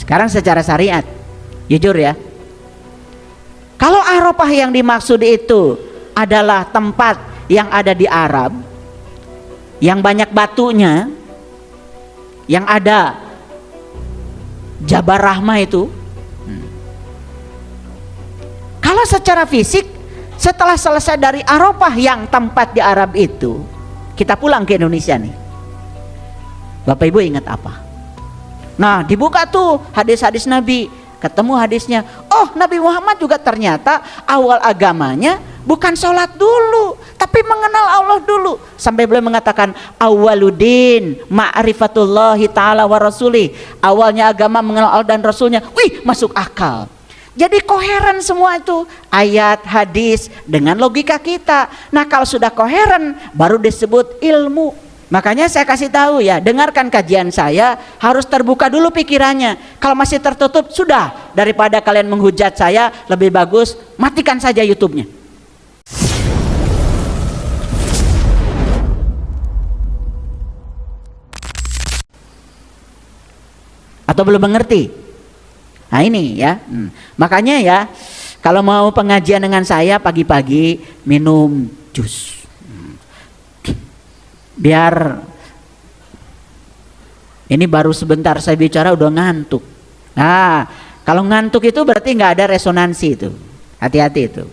Sekarang secara syariat, jujur ya, kalau Arafah yang dimaksud itu adalah tempat yang ada di Arab, yang banyak batunya, yang ada Jabal Rahmah itu, kalau secara fisik setelah selesai dari Arafah yang tempat di Arab itu, kita pulang ke Indonesia nih, Bapak Ibu ingat apa? Nah, dibuka tuh hadis-hadis Nabi, ketemu hadisnya, oh Nabi Muhammad juga ternyata awal agamanya bukan sholat dulu, tapi mengenal Allah dulu. Sampai beliau mengatakan awwaluddin ma'rifatullahi ta'ala wa rasulih, awalnya agama mengenal Allah dan Rasulnya. Wih, masuk akal. Jadi koheren semua itu, ayat, hadis dengan logika kita. Nah, kalau sudah koheren baru disebut ilmu. Makanya saya kasih tahu ya, dengarkan kajian saya, harus terbuka dulu pikirannya. Kalau masih tertutup, sudah, daripada kalian menghujat saya, lebih bagus matikan saja YouTube-nya. Atau belum mengerti? Nah ini ya, makanya ya, kalau mau pengajian dengan saya pagi-pagi minum jus, biar ini baru sebentar saya bicara udah ngantuk. Nah, kalau ngantuk itu berarti nggak ada resonansi itu, hati-hati itu.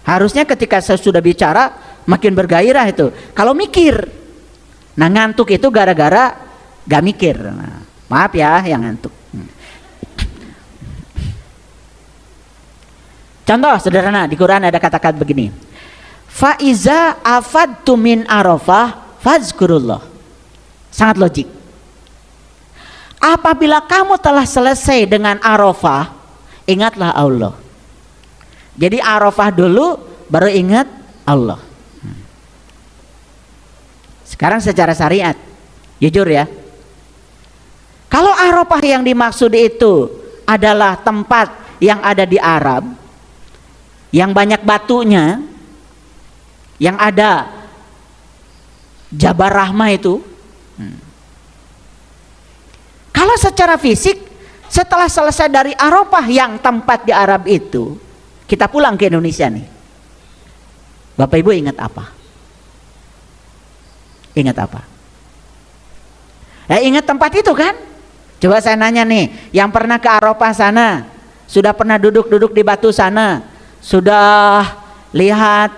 Harusnya ketika saya sudah bicara makin bergairah itu. Kalau mikir, nah ngantuk itu gara-gara gak mikir. Nah, maaf ya yang ngantuk. Contoh sederhana, di Quran ada kata-kata begini, faiza afadtu min arafah fazkurullah. Sangat logik. Apabila kamu telah selesai dengan arafah, ingatlah Allah. Jadi arafah dulu baru ingat Allah. Sekarang secara syariat, jujur ya, kalau arafah yang dimaksud itu adalah tempat yang ada di Arab, yang banyak batunya, yang ada Jabal Rahmah itu, kalau secara fisik setelah selesai dari Arafah yang tempat di Arab itu, kita pulang ke Indonesia nih, Bapak Ibu ingat apa? Ingat apa? Ingat tempat itu kan? Coba saya nanya nih, yang pernah ke Arafah sana, sudah pernah duduk-duduk di batu sana, sudah lihat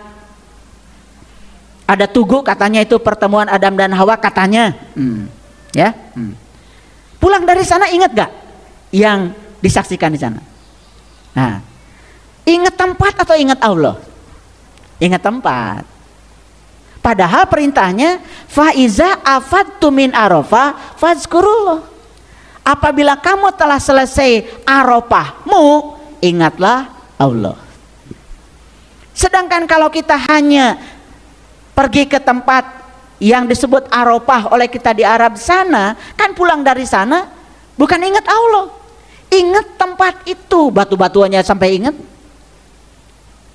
ada tugu, katanya itu pertemuan Adam dan Hawa katanya, ya, pulang dari sana ingat gak yang disaksikan di sana? Nah, ingat tempat atau ingat Allah? Ingat tempat. Padahal perintahnya faiza afadtu min arafah fazkurullah. Apabila kamu telah selesai arafahmu, ingatlah Allah. Sedangkan kalau kita hanya pergi ke tempat yang disebut Arafah oleh kita di Arab sana, kan pulang dari sana bukan ingat Allah, ingat tempat itu, batu-batuannya sampai ingat.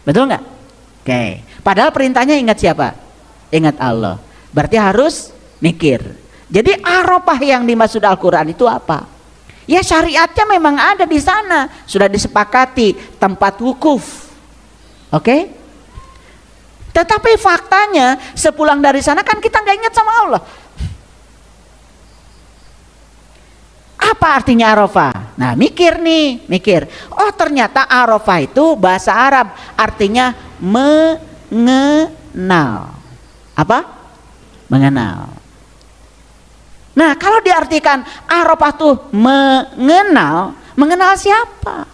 Betul nggak? Oke. Padahal perintahnya ingat siapa? Ingat Allah. Berarti harus mikir. Jadi Arafah yang dimaksud Al-Quran itu apa? Ya syariatnya memang ada di sana, sudah disepakati tempat wukuf. Oke? Tetapi faktanya sepulang dari sana kan kita nggak ingat sama Allah. Apa artinya Arafah? Nah mikir nih, mikir. Oh ternyata Arafah itu bahasa Arab, artinya mengenal. Apa? Mengenal. Nah kalau diartikan Arafah tuh mengenal, mengenal siapa?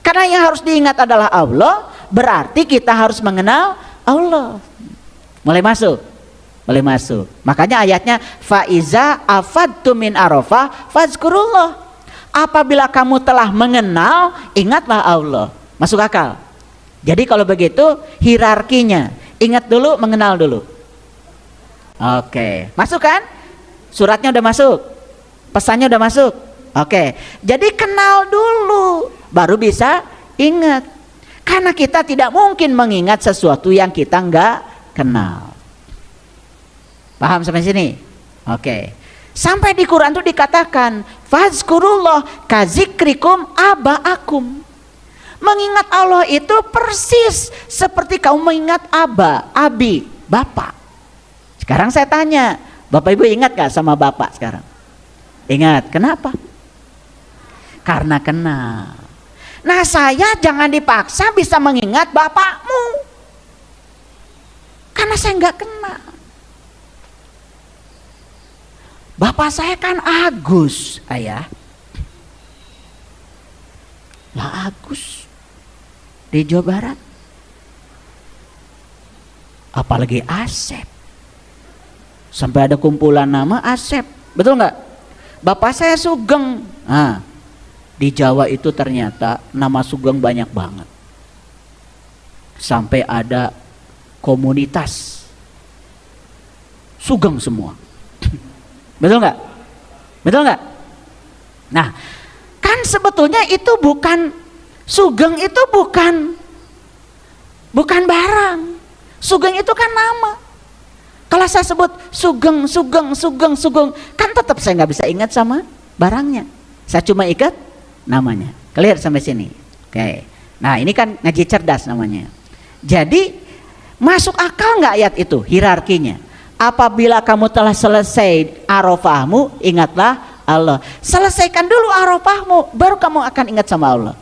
Karena yang harus diingat adalah Allah, berarti kita harus mengenal Allah. Mulai masuk? Mulai masuk. Makanya ayatnya faiza afadtu min arafah fazkurullah. Apabila kamu telah mengenal, ingatlah Allah. Masuk akal? Jadi kalau begitu hierarkinya, ingat dulu, mengenal dulu. Oke, masuk kan? Suratnya udah masuk, pesannya udah masuk. Oke, jadi kenal dulu, baru bisa ingat. Karena kita tidak mungkin mengingat sesuatu yang kita nggak kenal. Paham sampai sini? Oke. Sampai di Quran itu dikatakan, fazkurullah kazikrikum aba'akum. Mengingat Allah itu persis seperti kamu mengingat abi, bapak. Sekarang saya tanya, Bapak Ibu ingat gak sama bapak sekarang? Ingat, kenapa? Karena kenal. Nah, saya jangan dipaksa bisa mengingat bapakmu, karena saya nggak kenal. Bapak saya kan Agus, ayah. Lah Agus di Jawa Barat. Apalagi Asep. Sampai ada kumpulan nama Asep. Betul nggak? Bapak saya Sugeng. Nah, di Jawa itu ternyata nama Sugeng banyak banget. Sampai ada komunitas Sugeng semua. Betul nggak? Betul nggak? Nah, kan sebetulnya itu bukan, Sugeng itu bukan barang. Sugeng itu kan nama. Kalau saya sebut Sugeng, kan tetap saya nggak bisa ingat sama barangnya. Saya cuma ingat namanya. Clear sampai sini? Oke. Nah, ini kan ngaji cerdas namanya. Jadi masuk akal nggak ayat itu hierarkinya? Apabila kamu telah selesai arafahmu, ingatlah Allah. Selesaikan dulu arafahmu, baru kamu akan ingat sama Allah.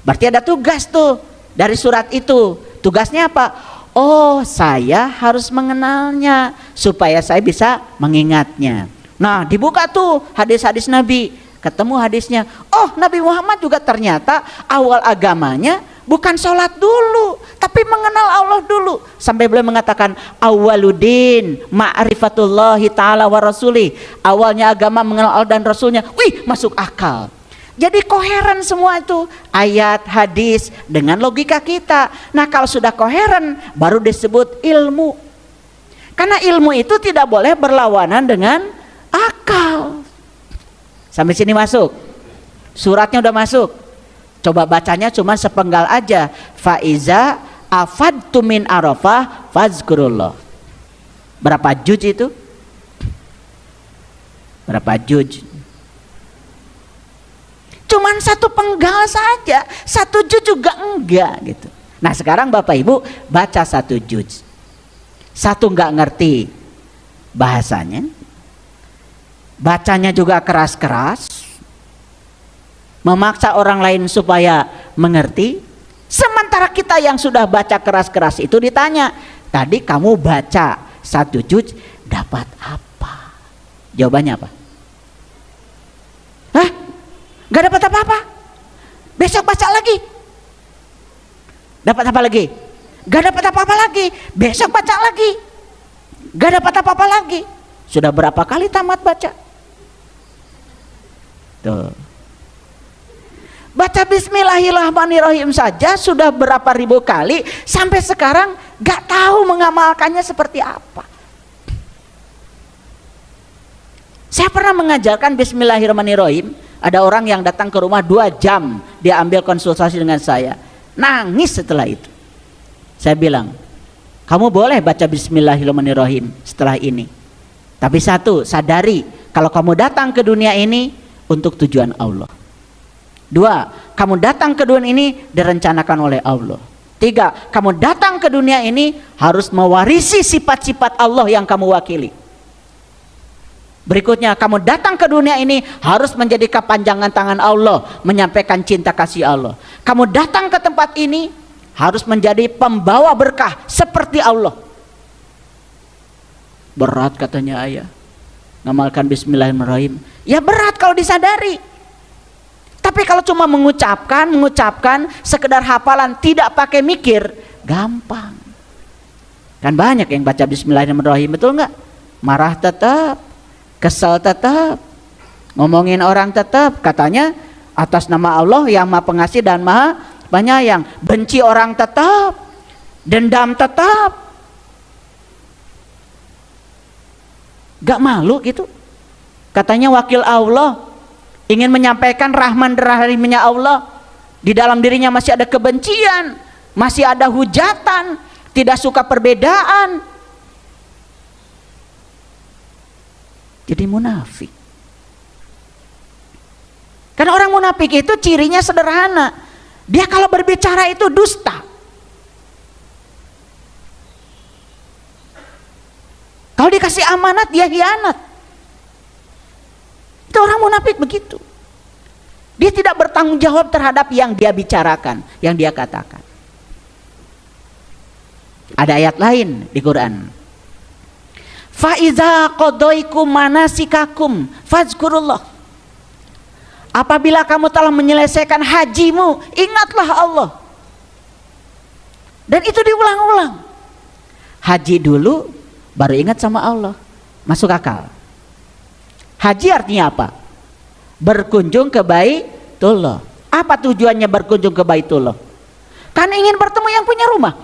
Berarti ada tugas tuh dari surat itu. Tugasnya apa? Oh, saya harus mengenalnya supaya saya bisa mengingatnya. Nah, dibuka tuh hadis-hadis Nabi. Ketemu hadisnya. Oh, Nabi Muhammad juga ternyata awal agamanya bukan sholat dulu, tapi mengenal Allah dulu. Sampai beliau mengatakan awwaluddin ma'rifatullahi ta'ala wa rasulih. Awalnya agama mengenal Allah dan Rasulnya. Wih, masuk akal. Jadi koheren semua itu, ayat, hadis dengan logika kita. Nah, kalau sudah koheren baru disebut ilmu. Karena ilmu itu tidak boleh berlawanan dengan akal. Sampai sini masuk? Suratnya udah masuk. Coba bacanya cuma sepenggal aja. Faiza afadtu min arafah fazkurullah. Berapa juz itu? Berapa juz? Cuman satu penggal saja, satu juz juga enggak gitu. Nah, sekarang Bapak Ibu baca satu juz. Satu enggak ngerti bahasanya, bacanya juga keras-keras, memaksa orang lain supaya mengerti. Sementara kita yang sudah baca keras-keras itu ditanya, tadi kamu baca satu juz dapat apa? Jawabannya apa? Hah? Gak dapat apa-apa. Besok baca lagi. Dapat apa lagi? Gak dapat apa-apa lagi. Besok baca lagi. Gak dapat apa-apa lagi. Sudah berapa kali tamat baca? Tuh. Baca bismillahirrahmanirrahim saja sudah berapa ribu kali, sampai sekarang gak tahu mengamalkannya seperti apa. Saya pernah mengajarkan bismillahirrahmanirrahim. Ada orang yang datang ke rumah 2 jam, dia ambil konsultasi dengan saya, nangis setelah itu. Saya bilang, kamu boleh baca bismillahirrahmanirrahim setelah ini, tapi satu, sadari kalau kamu datang ke dunia ini untuk tujuan Allah. 2, kamu datang ke dunia ini direncanakan oleh Allah. 3, kamu datang ke dunia ini harus mewarisi sifat-sifat Allah yang kamu wakili. Berikutnya, kamu datang ke dunia ini harus menjadi kepanjangan tangan Allah, menyampaikan cinta kasih Allah. Kamu datang ke tempat ini harus menjadi pembawa berkah seperti Allah. Berat katanya ayah ngamalkan bismillahirrahmanirrahim. Ya berat kalau disadari. Tapi kalau cuma mengucapkan sekedar hafalan, tidak pakai mikir, gampang. Kan banyak yang baca bismillahirrahmanirrahim, betul nggak? Marah tetap, kesel tetap, ngomongin orang tetap, katanya atas nama Allah yang Maha Pengasih dan Maha Penyayang. Benci orang tetap, dendam tetap. Gak malu gitu. Katanya wakil Allah, ingin menyampaikan rahman rahimnya Allah. Di dalam dirinya masih ada kebencian, masih ada hujatan, tidak suka perbedaan. jadi munafik. Karena orang munafik itu cirinya sederhana. Dia kalau berbicara itu dusta. Kalau dikasih amanat dia khianat. Itu orang munafik begitu. Dia tidak bertanggung jawab terhadap yang dia bicarakan, yang dia katakan. Ada ayat lain di Quran. Fa iza qadaikum manasikakum fazkurullah. Apabila kamu telah menyelesaikan hajimu, ingatlah Allah. Dan itu diulang-ulang. Haji dulu, baru ingat sama Allah. Masuk akal. Haji artinya apa? Berkunjung ke Baitullah. Apa tujuannya berkunjung ke Baitullah? Kan ingin bertemu yang punya rumah.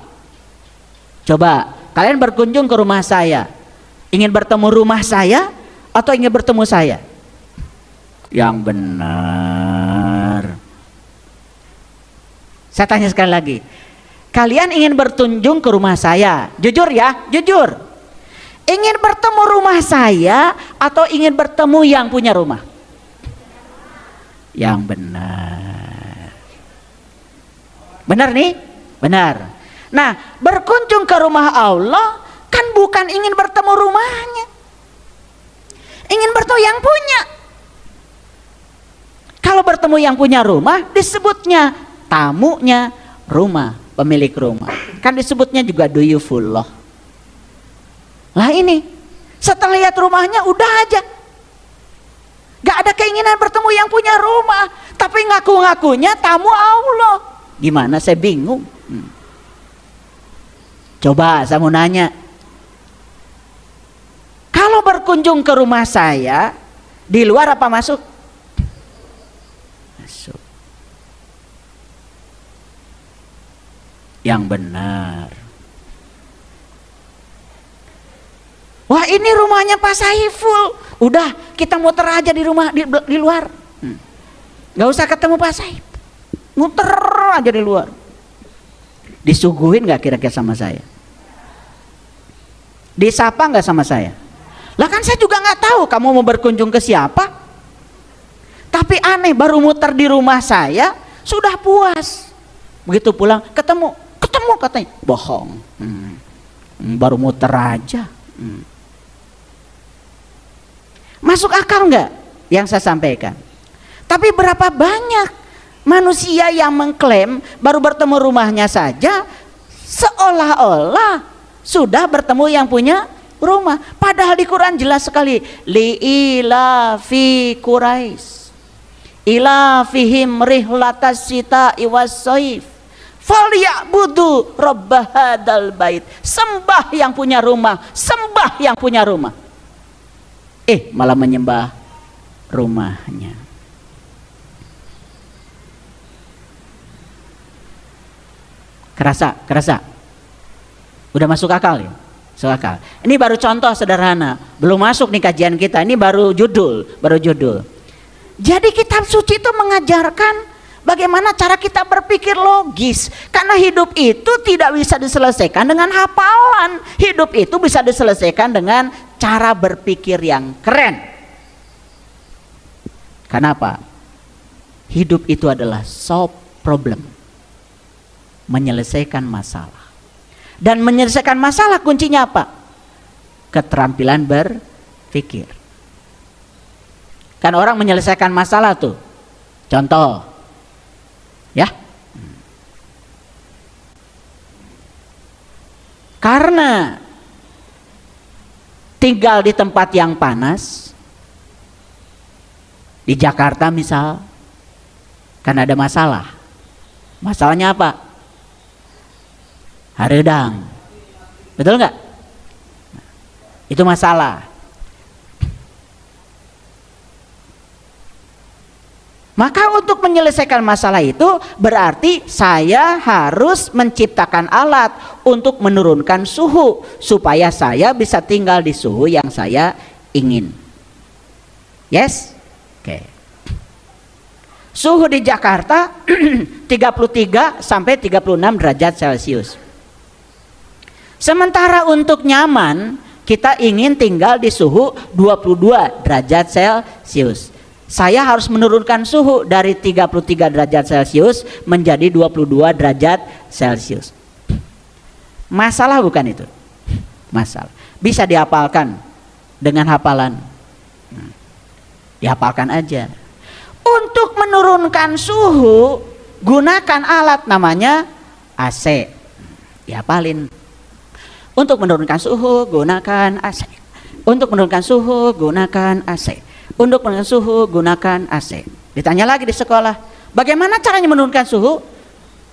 Coba, kalian berkunjung ke rumah saya. Ingin bertemu rumah saya atau ingin bertemu saya? Yang benar. Saya tanya sekali lagi. Kalian ingin berkunjung ke rumah saya? Jujur ya, jujur. Ingin bertemu rumah saya atau ingin bertemu yang punya rumah? Yang benar. Benar nih? Benar. Nah, berkunjung ke rumah Allah kan bukan ingin bertemu rumahnya. Ingin bertemu yang punya. Kalau bertemu yang punya rumah disebutnya tamunya rumah, pemilik rumah. Kan disebutnya juga duyufullah. Lah ini, setelah lihat rumahnya udah aja. Gak ada keinginan bertemu yang punya rumah, tapi ngaku-ngakunya tamu Allah. Gimana, saya bingung. Coba saya mau nanya. Kalau berkunjung ke rumah saya, di luar apa masuk? Masuk. Yang benar. Wah, ini rumahnya Pak Saiful. Udah, kita muter aja di rumah di luar. Gak usah ketemu Pak Saiful. Muter aja di luar. Disuguhin gak kira-kira sama saya? Disapa gak sama saya? Lah kan saya juga gak tahu kamu mau berkunjung ke siapa. Tapi aneh, baru muter di rumah saya sudah puas. Begitu pulang ketemu katanya. Bohong. Baru muter aja. Masuk akal nggak yang saya sampaikan? Tapi berapa banyak manusia yang mengklaim baru bertemu rumahnya saja seolah-olah sudah bertemu yang punya rumah. Padahal di Quran jelas sekali, li'ilafi Quraisy ilafihim rihlatas sita'i was-shaif falyabudu rabb hadzal bait. Sembah yang punya rumah, sembah yang punya rumah. Malah menyembah rumahnya. Kerasa. Udah masuk akal ya? Masuk akal. Ini baru contoh sederhana, belum masuk nih kajian kita. Ini baru judul. Jadi kitab suci itu mengajarkan bagaimana cara kita berpikir logis. Karena hidup itu tidak bisa diselesaikan dengan hafalan. Hidup itu bisa diselesaikan dengan cara berpikir yang keren. Kenapa? Hidup itu adalah solve problem. Menyelesaikan masalah. Dan menyelesaikan masalah kuncinya apa? Keterampilan berpikir. Kan orang menyelesaikan masalah tuh. Contoh. Ya. Karena tinggal di tempat yang panas, di Jakarta misal, kan ada masalah. Masalahnya apa? Hareudang. Betul nggak? Itu masalah. Maka untuk menyelesaikan masalah itu berarti saya harus menciptakan alat untuk menurunkan suhu supaya saya bisa tinggal di suhu yang saya ingin. Yes? Oke. Suhu di Jakarta 33 sampai 36 derajat Celcius. Sementara untuk nyaman kita ingin tinggal di suhu 22 derajat Celcius. Saya harus menurunkan suhu dari 33 derajat Celcius menjadi 22 derajat Celcius. Masalah bukan itu? Masalah. Bisa dihafalkan dengan hafalan. Dihafalkan aja. Untuk menurunkan suhu, gunakan alat namanya AC. Dihafalin. Untuk menurunkan suhu, gunakan AC. Untuk menurunkan suhu, gunakan AC. Untuk menurunkan suhu, gunakan AC. Ditanya lagi di sekolah, bagaimana caranya menurunkan suhu?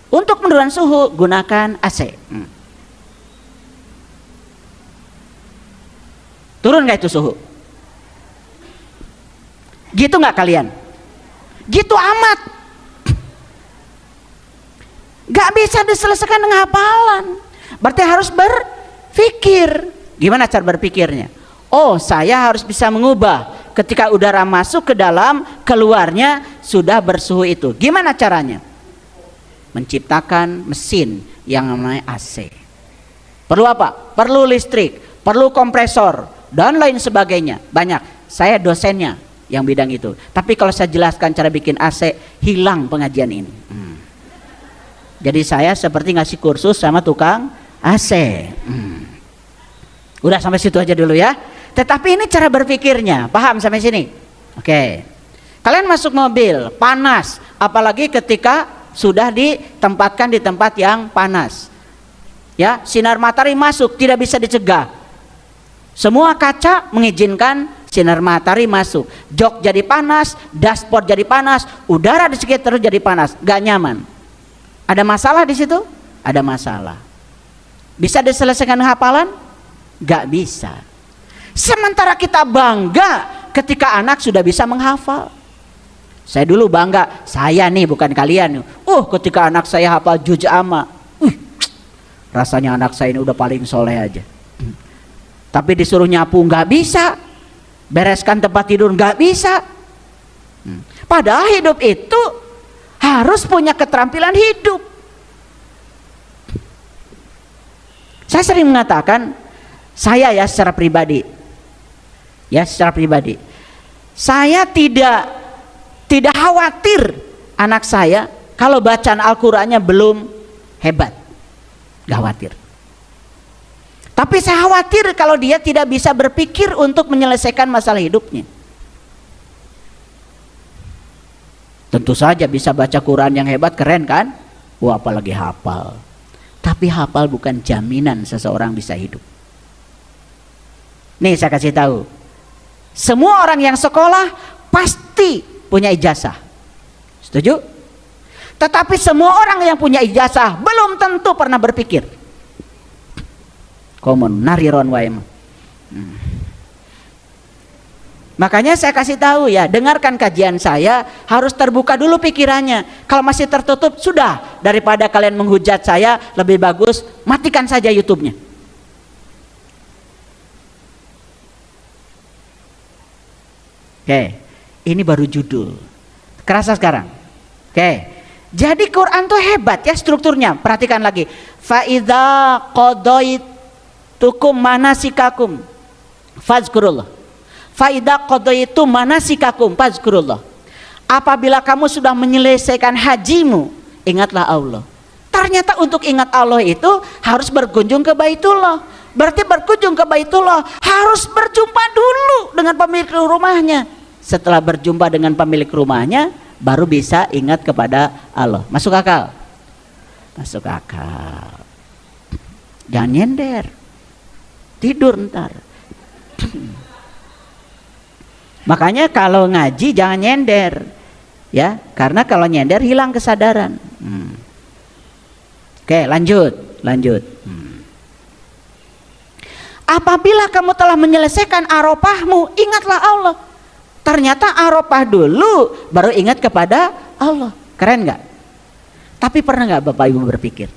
Untuk menurunkan suhu, gunakan AC. Turun gak itu suhu? Gitu gak kalian? Gitu amat. Gak bisa diselesaikan dengan hafalan. Berarti harus berpikir. Gimana cara berpikirnya? Oh, saya harus bisa mengubah ketika udara masuk ke dalam, keluarnya sudah bersuhu itu. Gimana caranya? Menciptakan mesin yang namanya AC. Perlu apa? Perlu listrik, perlu kompresor, dan lain sebagainya. Banyak. Saya dosennya yang bidang itu. Tapi kalau saya jelaskan cara bikin AC, hilang pengajian ini. Jadi saya seperti ngasih kursus sama tukang AC. Udah sampai situ aja dulu ya. Tetapi ini cara berpikirnya, paham sampai sini? Oke. Kalian masuk mobil, panas, apalagi ketika sudah ditempatkan di tempat yang panas. Ya, sinar matahari masuk, tidak bisa dicegah. Semua kaca mengizinkan sinar matahari masuk. Jok jadi panas, dashboard jadi panas, udara di sekitar jadi panas, gak nyaman. Ada masalah di situ? Ada masalah. Bisa diselesaikan dengan hafalan? Gak bisa. Sementara kita bangga ketika anak sudah bisa menghafal. Saya dulu bangga, saya nih bukan kalian. Ketika anak saya hafal juz amma, rasanya anak saya ini udah paling soleh aja. Tapi disuruh nyapu nggak bisa, bereskan tempat tidur nggak bisa. Padahal hidup itu harus punya keterampilan hidup. Saya sering mengatakan, saya ya secara pribadi, saya tidak khawatir anak saya kalau bacaan Al-Qur'annya belum hebat, gak khawatir. Tapi saya khawatir kalau dia tidak bisa berpikir untuk menyelesaikan masalah hidupnya. Tentu saja bisa baca Quran yang hebat, keren kan? Apalagi hafal. Tapi hafal bukan jaminan seseorang bisa hidup. Nih saya kasih tahu, semua orang yang sekolah pasti punya ijazah. Setuju? Tetapi semua orang yang punya ijazah belum tentu pernah berpikir. Common, nariron wae. Makanya saya kasih tahu ya, dengarkan kajian saya, harus terbuka dulu pikirannya. Kalau masih tertutup, sudah, daripada kalian menghujat saya, lebih bagus matikan saja YouTube-nya. Oke, ini baru judul. Kerasa sekarang? Oke. Jadi Quran tuh hebat ya strukturnya. Perhatikan lagi. Fa idza qadaitukum manasikakum fazkurullah. Fa idza qadaitum manasikakum fazkurullah. Apabila kamu sudah menyelesaikan hajimu, ingatlah Allah. Ternyata untuk ingat Allah itu harus berkunjung ke Baitullah. Berarti berkunjung ke Baitullah harus berjumpa dulu dengan pemilik rumahnya. Setelah berjumpa dengan pemilik rumahnya, baru bisa ingat kepada Allah. Masuk akal? Masuk akal. Jangan nyender, tidur ntar. Makanya kalau ngaji jangan nyender, ya, karena kalau nyender hilang kesadaran. Oke, lanjut. Apabila kamu telah menyelesaikan arafahmu, ingatlah Allah. Ternyata arafah dulu baru ingat kepada Allah. Keren nggak? Tapi pernah nggak Bapak Ibu berpikir?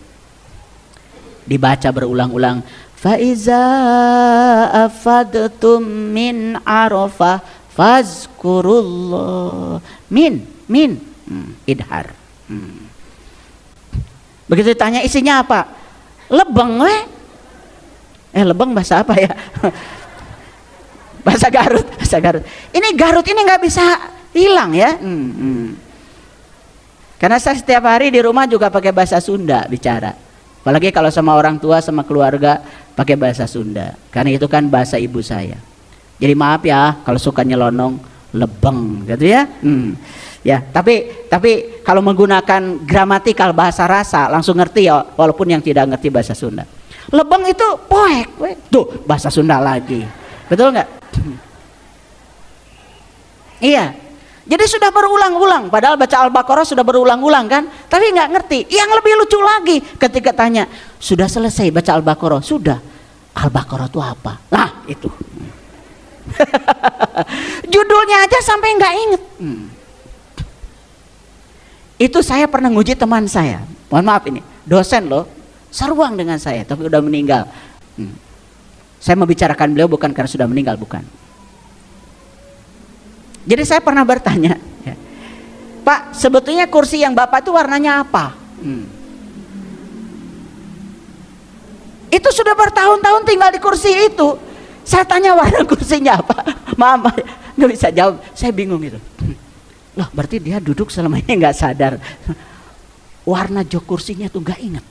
Dibaca berulang-ulang. Faiza afadtum min arafah fazkurullah. Min idhar. Begitu ditanya isinya apa? Lebeng we. Lebeng bahasa apa ya? Bahasa Garut, bahasa Garut. Ini Garut ini nggak bisa hilang ya. Karena saya setiap hari di rumah juga pakai bahasa Sunda bicara. Apalagi kalau sama orang tua, sama keluarga pakai bahasa Sunda. Karena itu kan bahasa ibu saya. Jadi maaf ya kalau suka nyelonong lebeng gitu ya. Ya, tapi kalau menggunakan gramatikal bahasa rasa langsung ngerti ya, walaupun yang tidak ngerti bahasa Sunda. Lebeng itu poek, tuh bahasa Sunda lagi. Betul nggak? Iya. Jadi sudah berulang-ulang, padahal baca Al-Baqarah sudah berulang-ulang kan, tapi nggak ngerti. Yang lebih lucu lagi ketika tanya, sudah selesai baca Al-Baqarah? Sudah. Al-Baqarah itu apa? Nah itu. Judulnya aja sampai nggak inget. Itu saya pernah nguji teman saya. Mohon maaf ini, dosen loh, seruang dengan saya, tapi udah meninggal. Saya membicarakan beliau bukan karena sudah meninggal, bukan. Jadi saya pernah bertanya, ya, Pak, sebetulnya kursi yang Bapak itu warnanya apa? Itu sudah bertahun-tahun tinggal di kursi itu. Saya tanya warna kursinya apa? Mama nggak bisa jawab. Saya bingung gitu. Loh, berarti dia duduk selama ini nggak sadar. Warna jok kursinya tuh nggak inget.